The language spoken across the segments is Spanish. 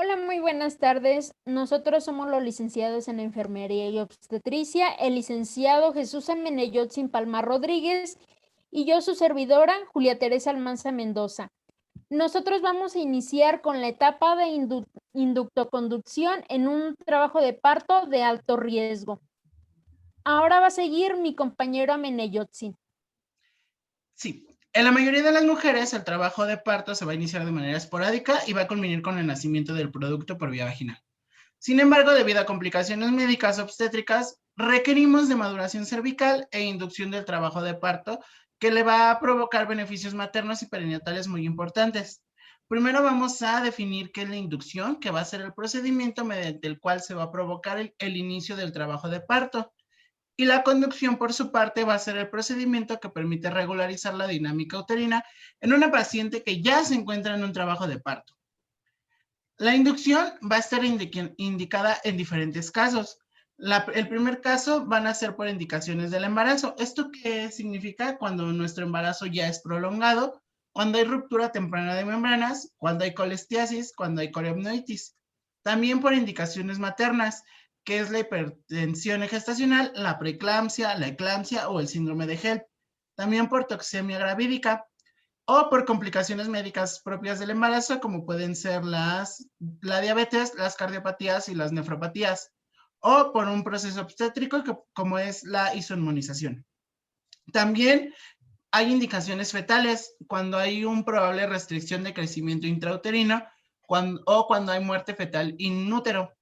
Hola, muy buenas tardes. Nosotros somos los licenciados en Enfermería y Obstetricia, el licenciado Jesús Ameneyotzin Palma Rodríguez y yo, su servidora, Julia Teresa Almanza Mendoza. Nosotros vamos a iniciar con la etapa de inductoconducción en un trabajo de parto de alto riesgo. Ahora va a seguir mi compañero Ameneyotzin. Sí, en la mayoría de las mujeres el trabajo de parto se va a iniciar de manera esporádica y va a culminar con el nacimiento del producto por vía vaginal. Sin embargo, debido a complicaciones médicas obstétricas, requerimos de maduración cervical e inducción del trabajo de parto que le va a provocar beneficios maternos y perinatales muy importantes. Primero vamos a definir qué es la inducción, que va a ser el procedimiento mediante el cual se va a provocar el inicio del trabajo de parto. Y la conducción, por su parte, va a ser el procedimiento que permite regularizar la dinámica uterina en una paciente que ya se encuentra en un trabajo de parto. La inducción va a estar indicada en diferentes casos. El primer caso van a ser por indicaciones del embarazo. ¿Esto qué significa? Cuando nuestro embarazo ya es prolongado, cuando hay ruptura temprana de membranas, cuando hay colestiasis, cuando hay coriamnionitis. También por indicaciones maternas, que es la hipertensión gestacional, la preeclampsia, la eclampsia o el síndrome de HELP. También por toxemia gravídica o por complicaciones médicas propias del embarazo, como pueden ser la diabetes, las cardiopatías y las nefropatías, o por un proceso obstétrico como es la isoinmunización. También hay indicaciones fetales cuando hay una probable restricción de crecimiento intrauterino o cuando hay muerte fetal in útero.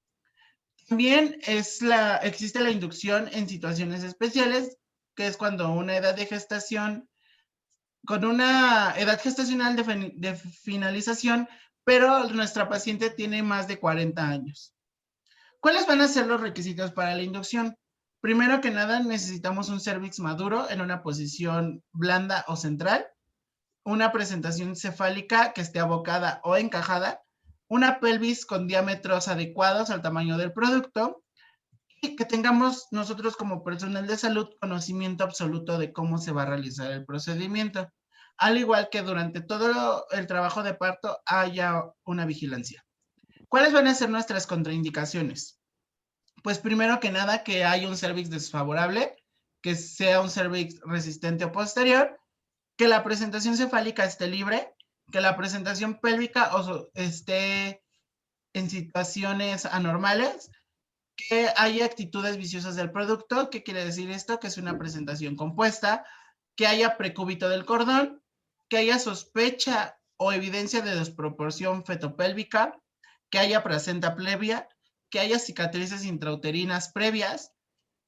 También existe la inducción en situaciones especiales, que es cuando una edad de gestación con una edad gestacional de finalización, pero nuestra paciente tiene más de 40 años. ¿Cuáles van a ser los requisitos para la inducción? Primero que nada, necesitamos un cervix maduro en una posición blanda o central, una presentación cefálica que esté abocada o encajada, una pelvis con diámetros adecuados al tamaño del producto y que tengamos nosotros como personal de salud conocimiento absoluto de cómo se va a realizar el procedimiento, al igual que durante todo el trabajo de parto haya una vigilancia. ¿Cuáles van a ser nuestras contraindicaciones? Pues primero que nada que haya un cervix desfavorable, que sea un cervix resistente o posterior, que la presentación cefálica esté libre, que la presentación pélvica esté en situaciones anormales, que haya actitudes viciosas del producto. ¿Qué quiere decir esto? Que es una presentación compuesta, que haya precúbito del cordón, que haya sospecha o evidencia de desproporción fetopélvica, que haya placenta previa, que haya cicatrices intrauterinas previas,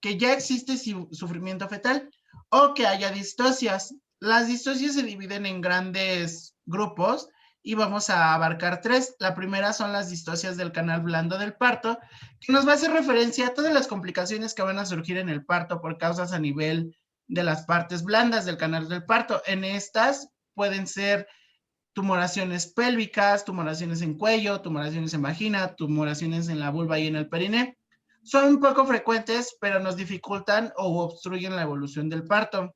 que ya existe sufrimiento fetal o que haya distocias. Las distocias se dividen en grandes grupos y vamos a abarcar tres. La primera son las distocias del canal blando del parto, que nos va a hacer referencia a todas las complicaciones que van a surgir en el parto por causas a nivel de las partes blandas del canal del parto. En estas pueden ser tumoraciones pélvicas, tumoraciones en cuello, tumoraciones en vagina, tumoraciones en la vulva y en el periné. Son poco frecuentes, pero nos dificultan o obstruyen la evolución del parto.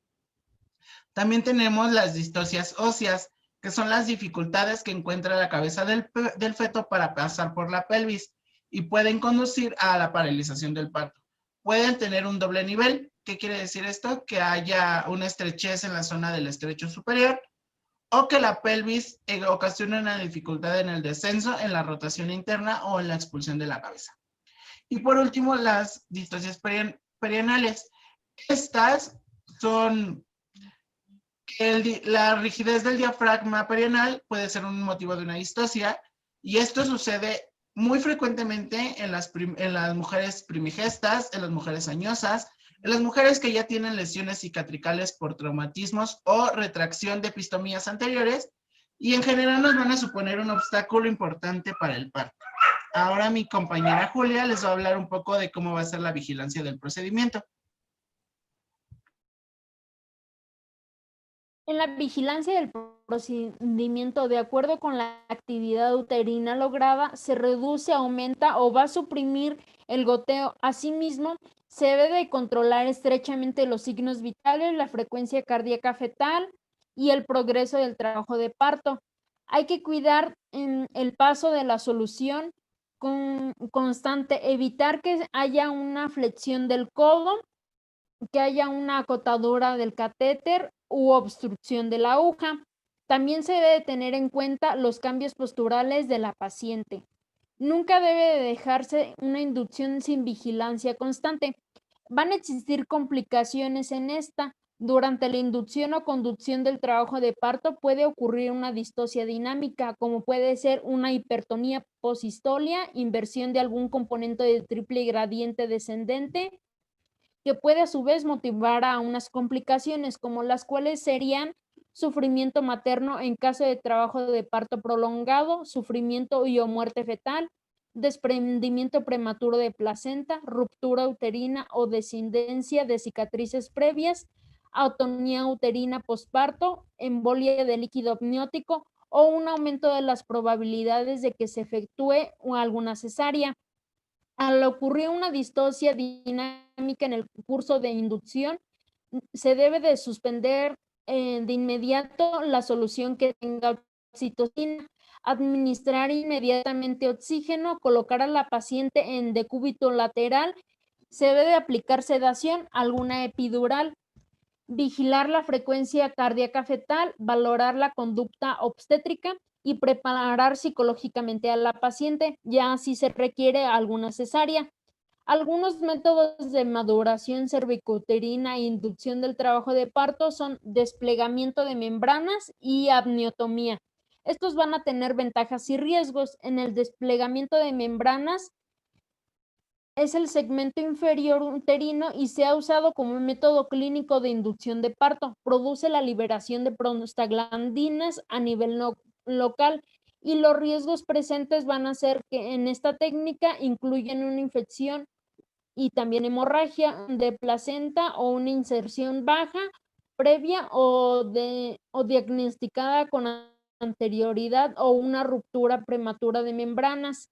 También tenemos las distocias óseas, que son las dificultades que encuentra la cabeza del feto para pasar por la pelvis y pueden conducir a la paralización del parto. Pueden tener un doble nivel. ¿Qué quiere decir esto? Que haya una estrechez en la zona del estrecho superior o que la pelvis ocasione una dificultad en el descenso, en la rotación interna o en la expulsión de la cabeza. Y por último, las distocias perianales. Estas son que la rigidez del diafragma perianal puede ser un motivo de una distocia y esto sucede muy frecuentemente en las mujeres primigestas, en las mujeres añosas, en las mujeres que ya tienen lesiones cicatricales por traumatismos o retracción de epistomías anteriores y en general nos van a suponer un obstáculo importante para el parto. Ahora mi compañera Julia les va a hablar un poco de cómo va a ser la vigilancia del procedimiento. En la vigilancia del procedimiento, de acuerdo con la actividad uterina lograda, se reduce, aumenta o va a suprimir el goteo. Asimismo, se debe de controlar estrechamente los signos vitales, la frecuencia cardíaca fetal y el progreso del trabajo de parto. Hay que cuidar el paso de la solución constante, evitar que haya una flexión del codo, que haya una acotadura del catéter u obstrucción de la aguja. También se debe tener en cuenta los cambios posturales de la paciente. Nunca debe de dejarse una inducción sin vigilancia constante. Van a existir complicaciones en esta. Durante la inducción o conducción del trabajo de parto puede ocurrir una distosia dinámica, como puede ser una hipertonía posistolia, inversión de algún componente de triple gradiente descendente, que puede a su vez motivar a unas complicaciones, como las cuales serían sufrimiento materno en caso de trabajo de parto prolongado, sufrimiento y o muerte fetal, desprendimiento prematuro de placenta, ruptura uterina o descendencia de cicatrices previas, atonía uterina posparto, embolia de líquido amniótico o un aumento de las probabilidades de que se efectúe alguna cesárea. Al ocurrir una distosia dinámica en el curso de inducción, se debe de suspender de inmediato la solución que tenga oxitocina, administrar inmediatamente oxígeno, colocar a la paciente en decúbito lateral, se debe de aplicar sedación, alguna epidural, vigilar la frecuencia cardíaca fetal, valorar la conducta obstétrica y preparar psicológicamente a la paciente, ya si se requiere alguna cesárea. Algunos métodos de maduración cervicouterina e inducción del trabajo de parto son desplegamiento de membranas y amniotomía. Estos van a tener ventajas y riesgos. En el desplegamiento de membranas es el segmento inferior uterino y se ha usado como método clínico de inducción de parto. Produce la liberación de prostaglandinas a nivel local y los riesgos presentes van a ser que en esta técnica incluyen una infección y también hemorragia de placenta o una inserción baja previa o diagnosticada con anterioridad o una ruptura prematura de membranas.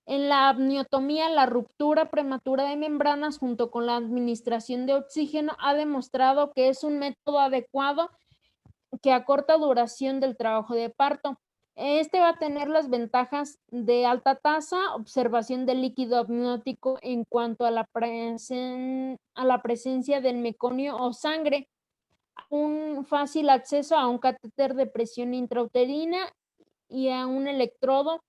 En la amniotomía, la ruptura prematura de membranas junto con la administración de oxígeno ha demostrado que es un método adecuado que acorta duración del trabajo de parto. Este va a tener las ventajas de alta tasa, observación del líquido amniótico en cuanto a la presencia del meconio o sangre, un fácil acceso a un catéter de presión intrauterina y a un electrodo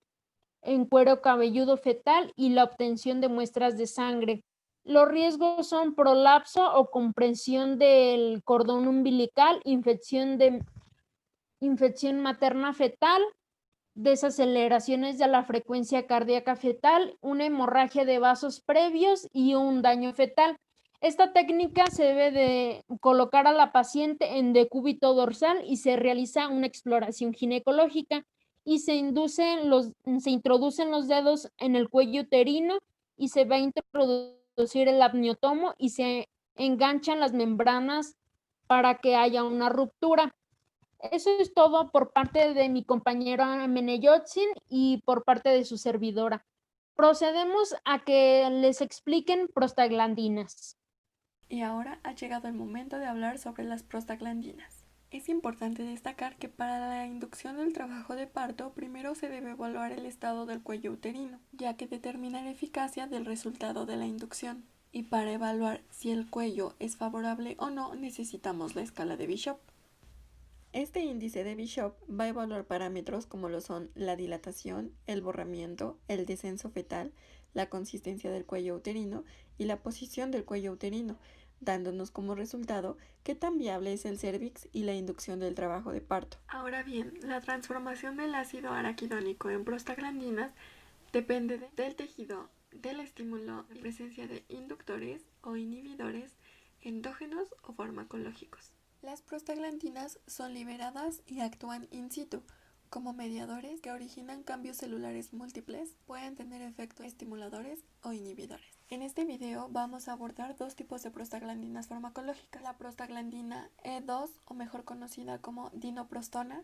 en cuero cabelludo fetal y la obtención de muestras de sangre. Los riesgos son prolapso o compresión del cordón umbilical, infección materna fetal, desaceleraciones de la frecuencia cardíaca fetal, una hemorragia de vasos previos y un daño fetal. Esta técnica se debe de colocar a la paciente en decúbito dorsal y se realiza una exploración ginecológica y se introducen los dedos en el cuello uterino y se va a introducir el amniotomo y se enganchan las membranas para que haya una ruptura. Eso es todo por parte de mi compañera Meneyotzin y por parte de su servidora. Procedemos a que les expliquen prostaglandinas. Y ahora ha llegado el momento de hablar sobre las prostaglandinas. Es importante destacar que para la inducción del trabajo de parto primero se debe evaluar el estado del cuello uterino, ya que determina la eficacia del resultado de la inducción. Y para evaluar si el cuello es favorable o no necesitamos la escala de Bishop. Este índice de Bishop va a evaluar parámetros como lo son la dilatación, el borramiento, el descenso fetal, la consistencia del cuello uterino y la posición del cuello uterino, dándonos como resultado qué tan viable es el cérvix y la inducción del trabajo de parto. Ahora bien, la transformación del ácido araquidónico en prostaglandinas depende del tejido, del estímulo y presencia de inductores o inhibidores endógenos o farmacológicos. Las prostaglandinas son liberadas y actúan in situ como mediadores que originan cambios celulares múltiples, pueden tener efectos estimuladores o inhibidores. En este video vamos a abordar dos tipos de prostaglandinas farmacológicas, la prostaglandina E2 o mejor conocida como dinoprostona.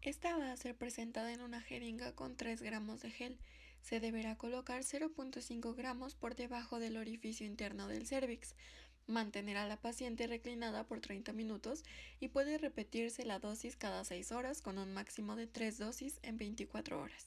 Esta va a ser presentada en una jeringa con 3 gramos de gel. Se deberá colocar 0.5 gramos por debajo del orificio interno del cérvix. Mantener a la paciente reclinada por 30 minutos y puede repetirse la dosis cada 6 horas con un máximo de 3 dosis en 24 horas.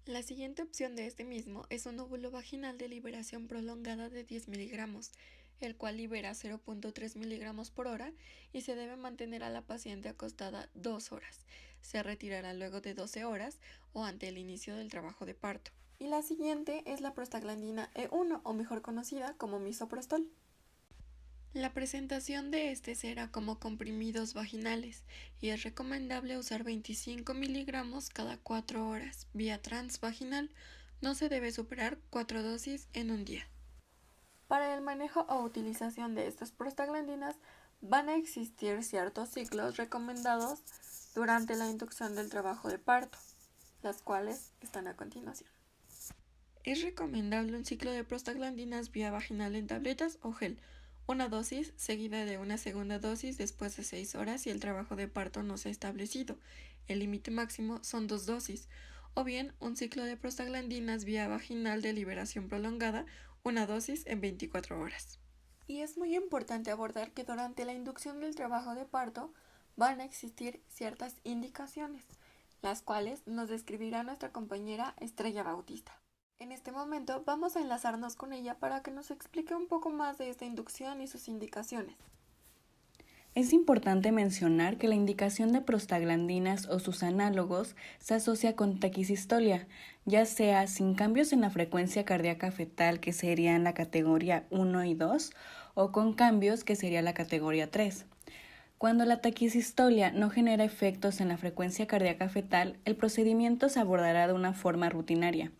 La siguiente opción de este mismo es un óvulo vaginal de liberación prolongada de 10 miligramos, el cual libera 0.3 miligramos por hora y se debe mantener a la paciente acostada 2 horas. Se retirará luego de 12 horas o ante el inicio del trabajo de parto. Y la siguiente es la prostaglandina E1, o mejor conocida como misoprostol. La presentación de este será como comprimidos vaginales y es recomendable usar 25 miligramos cada 4 horas vía transvaginal. No se debe superar 4 dosis en un día. Para el manejo o utilización de estas prostaglandinas van a existir ciertos ciclos recomendados durante la inducción del trabajo de parto, las cuales están a continuación. Es recomendable un ciclo de prostaglandinas vía vaginal en tabletas o gel, una dosis seguida de una segunda dosis después de 6 horas si el trabajo de parto no se ha establecido. El límite máximo son 2 dosis, o bien un ciclo de prostaglandinas vía vaginal de liberación prolongada, una dosis en 24 horas. Y es muy importante abordar que durante la inducción del trabajo de parto van a existir ciertas indicaciones, las cuales nos describirá nuestra compañera Estrella Bautista. En este momento vamos a enlazarnos con ella para que nos explique un poco más de esta inducción y sus indicaciones. Es importante mencionar que la indicación de prostaglandinas o sus análogos se asocia con taquisistolia, ya sea sin cambios en la frecuencia cardíaca fetal, que sería en la categoría 1 y 2, o con cambios, que sería la categoría 3. Cuando la taquisistolia no genera efectos en la frecuencia cardíaca fetal, el procedimiento se abordará de una forma rutinaria,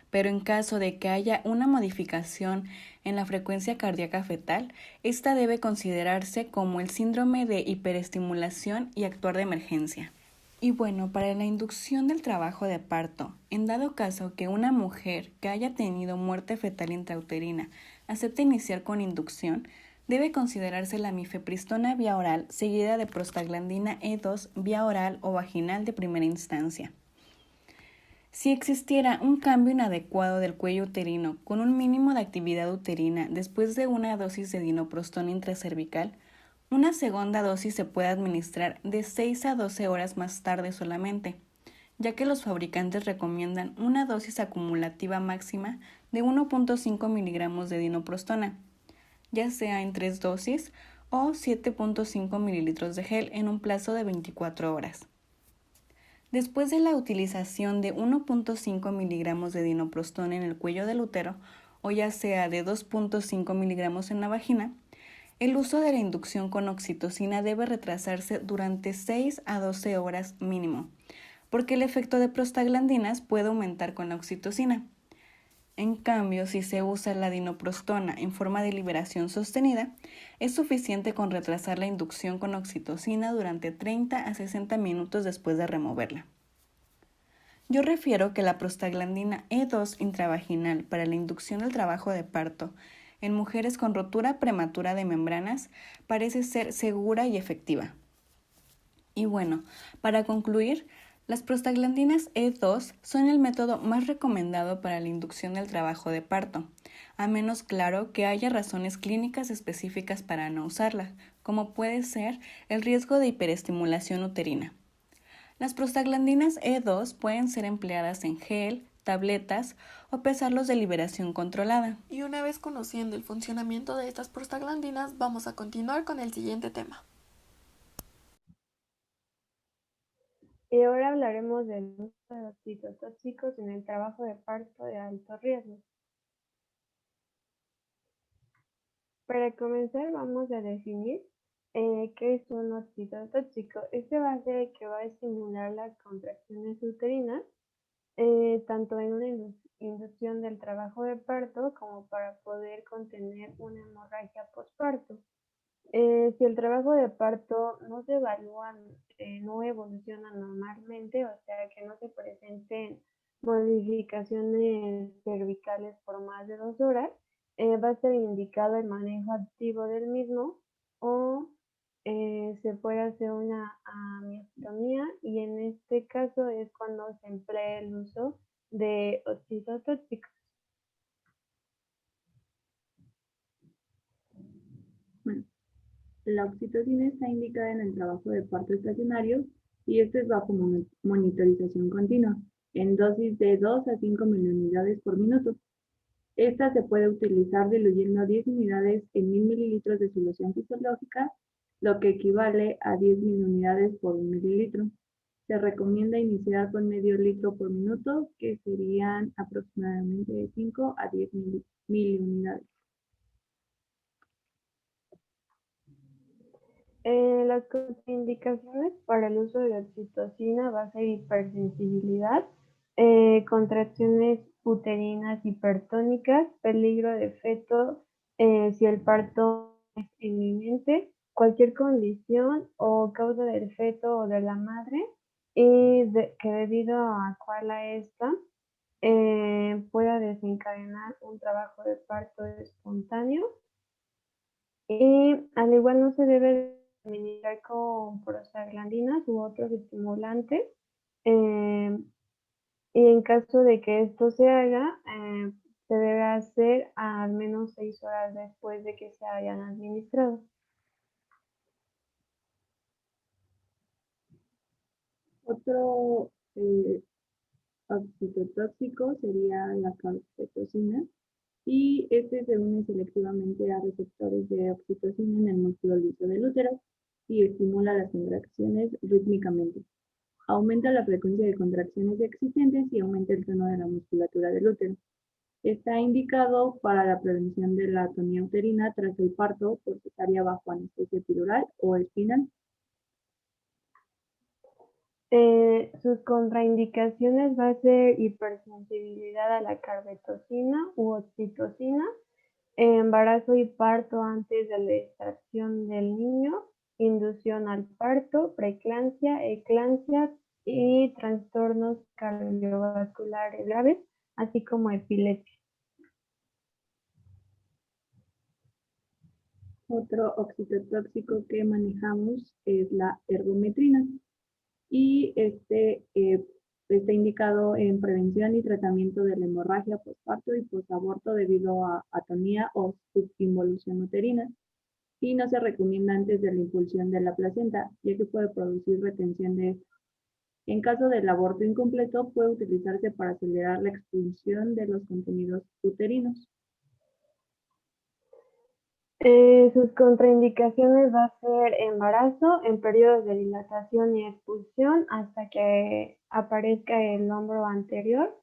pero en caso de que haya una modificación en la frecuencia cardíaca fetal, esta debe considerarse como el síndrome de hiperestimulación y actuar de emergencia. Y bueno, para la inducción del trabajo de parto, en dado caso que una mujer que haya tenido muerte fetal intrauterina acepte iniciar con inducción, debe considerarse la mifepristona vía oral seguida de prostaglandina E2 vía oral o vaginal de primera instancia. Si existiera un cambio inadecuado del cuello uterino con un mínimo de actividad uterina después de una dosis de dinoprostona intracervical, una segunda dosis se puede administrar de 6 a 12 horas más tarde solamente, ya que los fabricantes recomiendan una dosis acumulativa máxima de 1.5 miligramos de dinoprostona, ya sea en 3 dosis o 7.5 mililitros de gel en un plazo de 24 horas. Después de la utilización de 1.5 miligramos de dinoprostona en el cuello del útero, o ya sea de 2.5 miligramos en la vagina, el uso de la inducción con oxitocina debe retrasarse durante 6 a 12 horas mínimo, porque el efecto de prostaglandinas puede aumentar con la oxitocina. En cambio, si se usa la dinoprostona en forma de liberación sostenida, es suficiente con retrasar la inducción con oxitocina durante 30 a 60 minutos después de removerla. Yo refiero que la prostaglandina E2 intravaginal para la inducción del trabajo de parto en mujeres con rotura prematura de membranas parece ser segura y efectiva. Y bueno, para concluir, las prostaglandinas E2 son el método más recomendado para la inducción del trabajo de parto, a menos claro que haya razones clínicas específicas para no usarla, como puede ser el riesgo de hiperestimulación uterina. Las prostaglandinas E2 pueden ser empleadas en gel, tabletas o pesarlos de liberación controlada. Y una vez conociendo el funcionamiento de estas prostaglandinas, vamos a continuar con el siguiente tema. Y ahora hablaremos del uso de los citotóxicos en el trabajo de parto de alto riesgo. Para comenzar, vamos a definir qué es un oxitotóxico. Este va a ser el que va a estimular las contracciones uterinas, tanto en una inducción del trabajo de parto como para poder contener una hemorragia postparto. Si el trabajo de parto no se evalúa, no evoluciona normalmente, o sea que no se presenten modificaciones cervicales por más de 2 horas, va a ser indicado el manejo activo del mismo o se puede hacer una amiotomía, y en este caso es cuando se emplea el uso de oxitotóxicos. Bueno, la oxitocina está indicada en el trabajo de parto estacionario y esto es bajo monitorización continua. en dosis de 2 a 5 miliunidades por minuto. Esta se puede utilizar diluyendo 10 unidades en 1000 mililitros de solución fisiológica, lo que equivale a 10 miliunidades por 1 mililitro. Se recomienda iniciar con medio litro por minuto, que serían aproximadamente de 5 a 10 miliunidades. Las contraindicaciones para el uso de oxitocina va a ser hipersensibilidad, contracciones uterinas hipertónicas, peligro de feto si el parto es inminente, cualquier condición o causa del feto o de la madre y que debido a cual a esta pueda desencadenar un trabajo de parto espontáneo. Y al igual no se debe administrar con prostaglandinas u otros estimulantes. Y en caso de que esto se haga, se debe hacer al menos 6 horas después de que se hayan administrado. Otro oxitotóxico sería la carfetocina, y este se une selectivamente a receptores de oxitocina en el músculo liso del útero y estimula las contracciones rítmicamente. Aumenta la frecuencia de contracciones existentes y aumenta el tono de la musculatura del útero. Está indicado para la prevención de la atonía uterina tras el parto por cesárea bajo anestesia epidural o espinal. Sus contraindicaciones va a ser hipersensibilidad a la carbetocina u oxitocina, embarazo y parto antes de la extracción del niño, inducción al parto, preeclampsia, eclampsia y trastornos cardiovasculares graves, así como epilepsia. Otro oxitotóxico que manejamos es la ergometrina, y está indicado en prevención y tratamiento de la hemorragia postparto y posaborto debido a atonía o subinvolución uterina, y no se recomienda antes de la impulsión de la placenta, ya que puede producir retención de esta. En caso del aborto incompleto, puede utilizarse para acelerar la expulsión de los contenidos uterinos. Sus contraindicaciones va a ser embarazo en periodos de dilatación y expulsión hasta que aparezca el hombro anterior.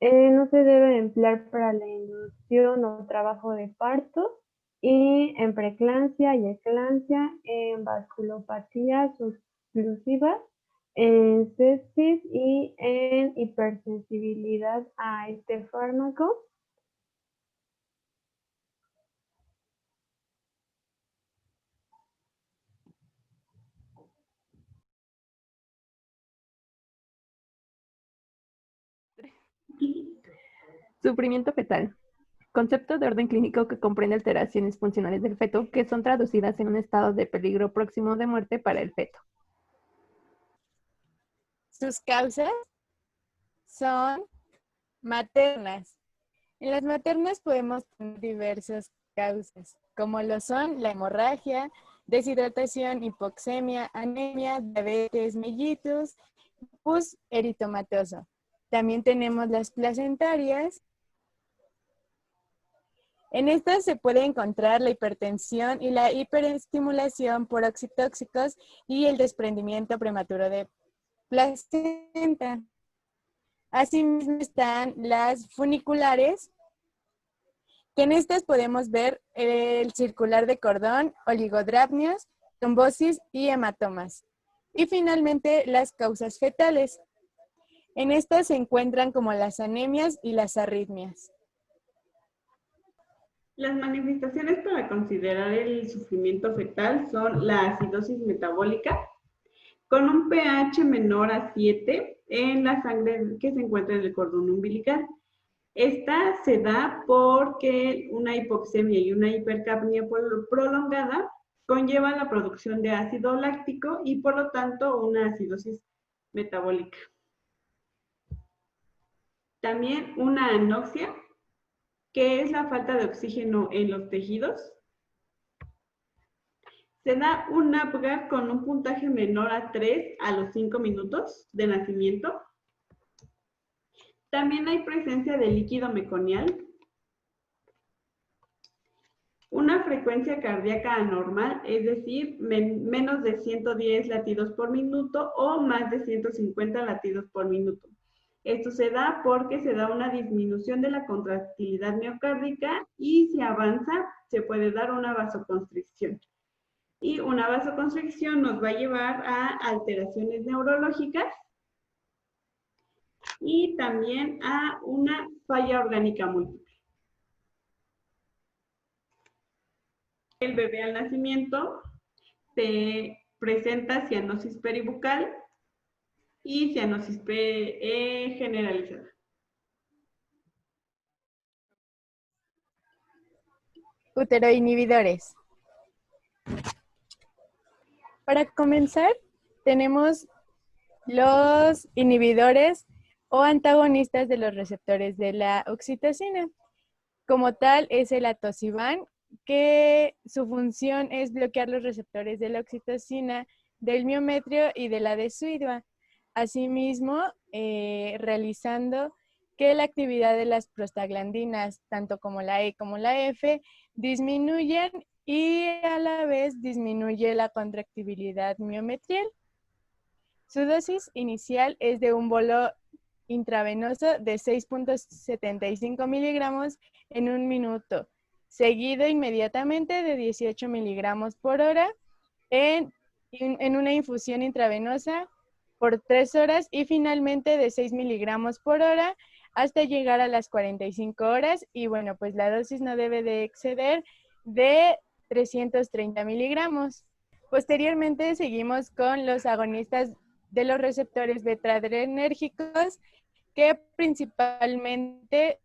No se debe emplear para la inducción o trabajo de parto, y en preeclampsia y eclampsia, en vasculopatías oclusivas, en sepsis y en hipersensibilidad a este fármaco. Sufrimiento fetal. Concepto de orden clínico que comprende alteraciones funcionales del feto que son traducidas en un estado de peligro próximo de muerte para el feto. Sus causas son maternas. En las maternas podemos tener diversas causas, como lo son la hemorragia, deshidratación, hipoxemia, anemia, diabetes mellitus, pus eritomatoso. También tenemos las placentarias. En estas se puede encontrar la hipertensión y la hiperestimulación por oxitóxicos y el desprendimiento prematuro de placenta. Asimismo están las funiculares, que en estas podemos ver el circular de cordón, oligodrapnios, trombosis y hematomas. Y finalmente las causas fetales. En estas se encuentran como las anemias y las arritmias. Las manifestaciones para considerar el sufrimiento fetal son la acidosis metabólica, con un pH menor a 7 en la sangre que se encuentra en el cordón umbilical. Esta se da porque una hipoxemia y una hipercapnia prolongada conllevan la producción de ácido láctico y por lo tanto una acidosis metabólica. También una anoxia, que es la falta de oxígeno en los tejidos. Se da un Apgar con un puntaje menor a 3 a los 5 minutos de nacimiento. También hay presencia de líquido meconial. Una frecuencia cardíaca anormal, es decir, menos de 110 latidos por minuto o más de 150 latidos por minuto. Esto se da porque se da una disminución de la contractilidad miocárdica y si avanza se puede dar una vasoconstricción. Y una vasoconstricción nos va a llevar a alteraciones neurológicas y también a una falla orgánica múltiple. El bebé al nacimiento se presenta cianosis peribucal y cianosis generalizada. Uteroinhibidores. Para comenzar, tenemos los inhibidores o antagonistas de los receptores de la oxitocina. Como tal, es el atosiban, que su función es bloquear los receptores de la oxitocina, del miometrio y de la decidua. Asimismo, realizando que la actividad de las prostaglandinas, tanto como la E como la F, disminuyen y a la vez disminuye la contractibilidad miometrial. Su dosis inicial es de un bolo intravenoso de 6.75 miligramos en un minuto, seguido inmediatamente de 18 miligramos por hora en una infusión intravenosa por 3 horas y finalmente de 6 miligramos por hora hasta llegar a las 45 horas. Y bueno, pues la dosis no debe de exceder de 330 miligramos. Posteriormente seguimos con los agonistas de los receptores beta-adrenérgicos, que principalmente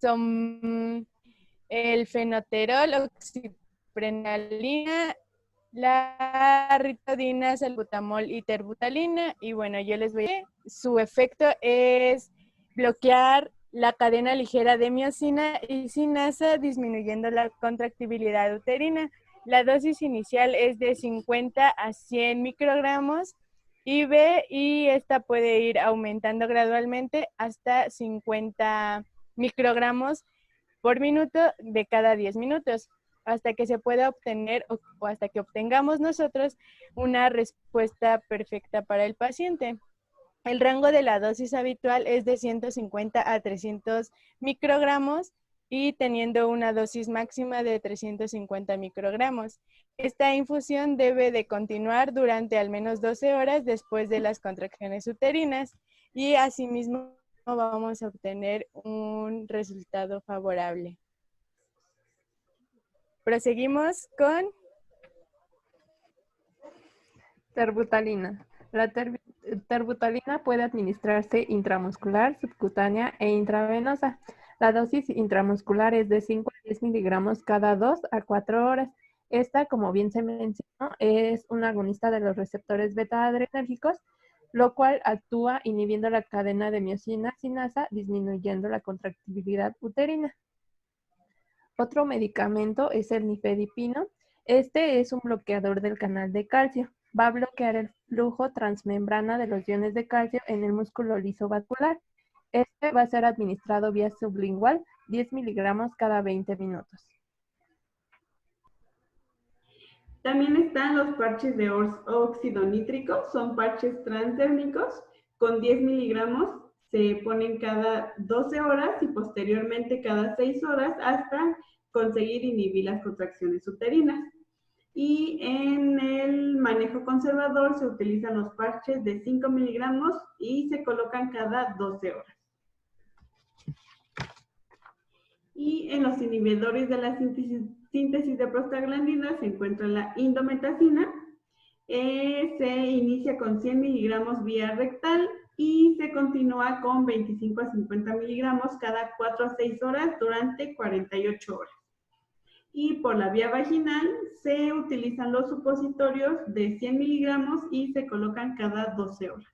son el fenoterol, oxiprenalina, la ritodina, salbutamol y terbutalina. Y bueno, yo les voy a decir, su efecto es bloquear la cadena ligera de miosina y sinasa, disminuyendo la contractibilidad uterina. La dosis inicial es de 50 a 100 microgramos y esta puede ir aumentando gradualmente hasta 50 microgramos por minuto de cada 10 minutos, hasta que se pueda obtener o hasta que obtengamos nosotros una respuesta perfecta para el paciente. El rango de la dosis habitual es de 150 a 300 microgramos y teniendo una dosis máxima de 350 microgramos. Esta infusión debe de continuar durante al menos 12 horas después de las contracciones uterinas y asimismo vamos a obtener un resultado favorable. Proseguimos con terbutalina. La terbutalina puede administrarse intramuscular, subcutánea e intravenosa. La dosis intramuscular es de 5 a 10 miligramos cada 2 a 4 horas. Esta, como bien se mencionó, es un agonista de los receptores beta-adrenérgicos, lo cual actúa inhibiendo la cadena de miosina-sinasa, disminuyendo la contractibilidad uterina. Otro medicamento es el nifedipino. Este es un bloqueador del canal de calcio. Va a bloquear el flujo transmembrana de los iones de calcio en el músculo liso vascular. Este va a ser administrado vía sublingual, 10 miligramos cada 20 minutos. También están los parches de óxido nítrico, son parches transdérmicos con 10 miligramos, se ponen cada 12 horas y posteriormente cada 6 horas hasta conseguir inhibir las contracciones uterinas. Y en el manejo conservador se utilizan los parches de 5 miligramos y se colocan cada 12 horas. Y en los inhibidores de la síntesis de prostaglandinas se encuentra la indometacina. Se inicia con 100 miligramos vía rectal y se continúa con 25 a 50 miligramos cada 4 a 6 horas durante 48 horas. Y por la vía vaginal se utilizan los supositorios de 100 miligramos y se colocan cada 12 horas.